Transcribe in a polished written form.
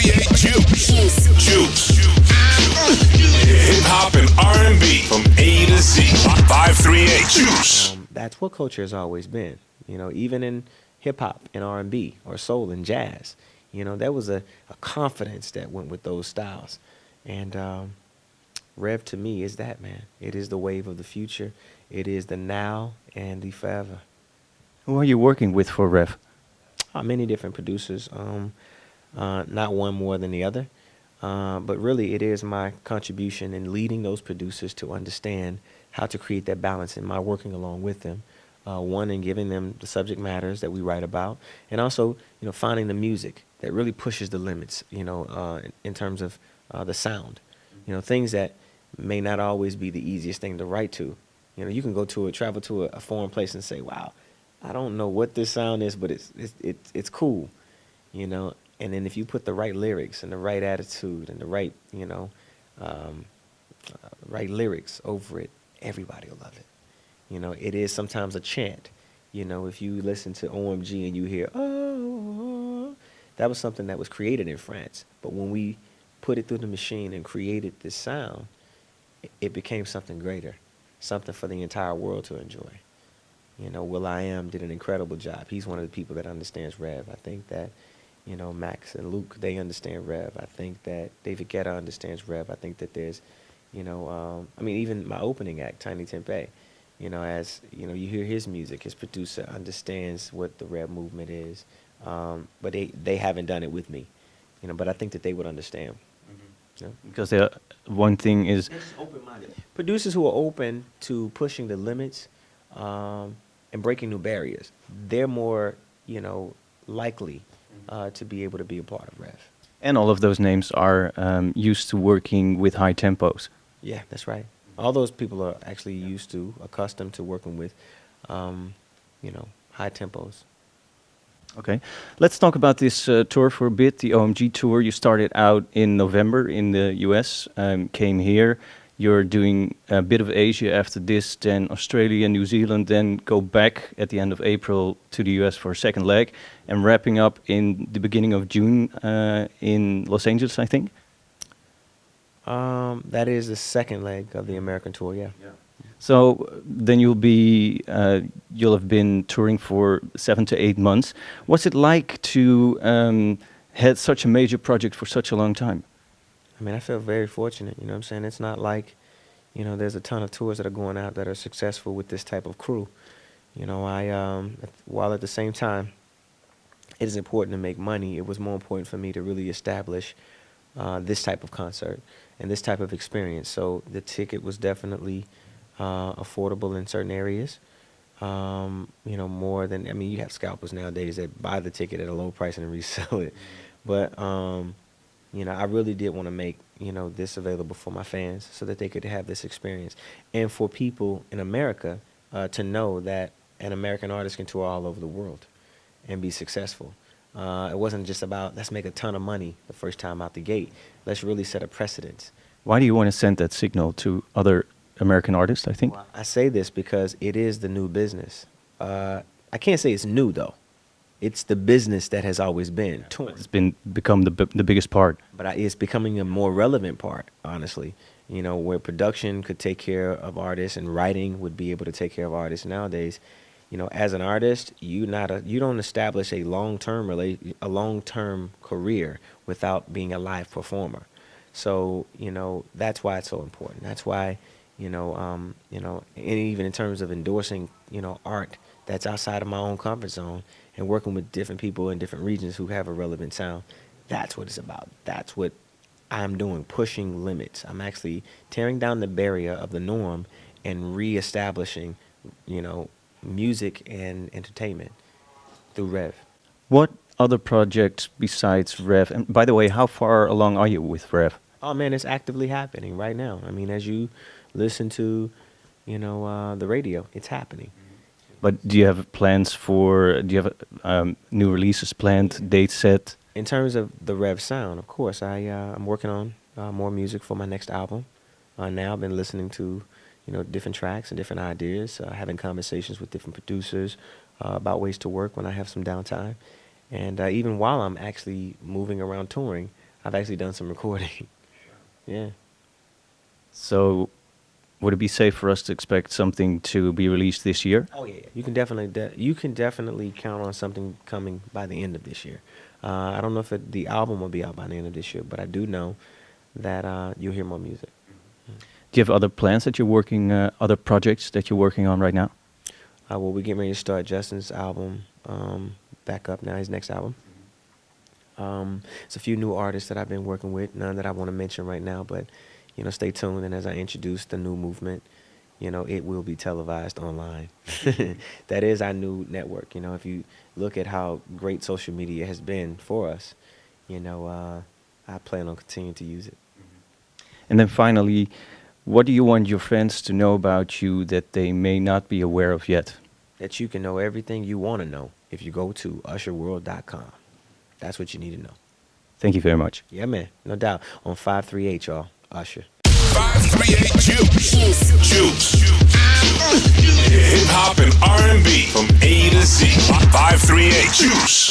538 Juice. Juice. Hip hop and R&B from A to Z. 538 Juice. That's what culture has always been. You know, even in hip hop and R&B or soul and jazz, you know, there was a confidence that went with those styles. And Rev to me is that, man. It is the wave of the future. It is the now and the forever. Who are you working with for Rev? Many different producers, not one more than the other. But really, it is my contribution in leading those producers to understand how to create that balance in my working along with them. One, in giving them the subject matters that we write about, and also, you know, finding the music that really pushes the limits, you know, in terms of the sound. You know, things that may not always be the easiest thing to write to. You know, you can travel to a foreign place and say, wow, I don't know what this sound is, but it's cool, you know. And then if you put the right lyrics and the right attitude and the right, you know, right lyrics over it, everybody will love it. You know, it is sometimes a chant. You know, if you listen to OMG and you hear, oh, that was something that was created in France. But when we put it through the machine and created this sound, it became something greater, something for the entire world to enjoy. You know, will.i.am did an incredible job. He's one of the people that understands Rev. I think that, you know, Max and Luke, they understand Rev. I think that David Guetta understands Rev. I think that there's, you know, I mean, even my opening act, Tiny Tempeh, you know, as, you know, you hear his music, his producer understands what the Rev movement is. But they haven't done it with me, you know, but I think that they would understand. Mm-hmm. Yeah. Because one thing is... They're just open-minded. Producers who are open to pushing the limits and breaking new barriers, they're more, you know, likely to be able to be a part of Rev. And all of those names are used to working with high tempos. Yeah, that's right. All those people are actually accustomed to working with, you know, high tempos. Okay, let's talk about this tour for a bit, the OMG tour. You started out in November in the US, came here. You're doing a bit of Asia after this, then Australia, New Zealand, then go back at the end of April to the US for a second leg, and wrapping up in the beginning of June in Los Angeles, I think. That is the second leg of the American tour, yeah. So then you'll have been touring for 7 to 8 months. What's it like to head such a major project for such a long time? I mean, I feel very fortunate, you know what I'm saying? It's not like, you know, there's a ton of tours that are going out that are successful with this type of crew. You know, while at the same time, it is important to make money, it was more important for me to really establish this type of concert and this type of experience. So the ticket was definitely affordable in certain areas. You know, more than, I mean, you have scalpers nowadays that buy the ticket at a low price and resell it. But, you know, I really did want to make, you know, this available for my fans so that they could have this experience. And for people in America to know that an American artist can tour all over the world and be successful. It wasn't just about, let's make a ton of money the first time out the gate. Let's really set a precedent. Why do you want to send that signal to other American artists, I think? Well, I say this because it is the new business. I can't say it's new, though. It's the business that has always been touring. It's become the biggest part. But it's becoming a more relevant part, honestly. You know, where production could take care of artists and writing would be able to take care of artists nowadays. You know, as an artist, you don't establish a long-term career without being a live performer. So, you know, that's why it's so important. That's why, you know, and even in terms of endorsing, you know, art that's outside of my own comfort zone and working with different people in different regions who have a relevant sound, that's what it's about. That's what I'm doing, pushing limits. I'm actually tearing down the barrier of the norm and reestablishing, you know, music and entertainment through Rev. What other projects besides Rev? And by the way, how far along are you with Rev? Oh man, it's actively happening right now. I mean, as you listen to, you know, the radio, it's happening. But do you have plans do you have new releases planned, dates set? In terms of the Rev sound, of course, I'm working on more music for my next album. Now I've been listening to, you know, different tracks and different ideas, having conversations with different producers about ways to work when I have some downtime. And even while I'm actually moving around touring, I've actually done some recording. Yeah. So, would it be safe for us to expect something to be released this year? Oh yeah. You can definitely count on something coming by the end of this year. I don't know if the album will be out by the end of this year, but I do know that you'll hear more music. Do you have other plans that you're working, other projects that you're working on right now? Well, we're getting ready to start Justin's album back up now, his next album. It's a few new artists that I've been working with, none that I want to mention right now, but, stay tuned. And as I introduce the new movement, it will be televised online. That is our new network. If you look at how great social media has been for us, I plan on continuing to use it. And then finally, what do you want your fans to know about you that they may not be aware of yet? That you can know everything you want to know if you go to usherworld.com. That's what you need to know. Thank you very much. Yeah, man. No doubt. On 538, y'all. Usher. 538 Juice. Juice. Hip hop and R&B from A to Z. 538 Juice.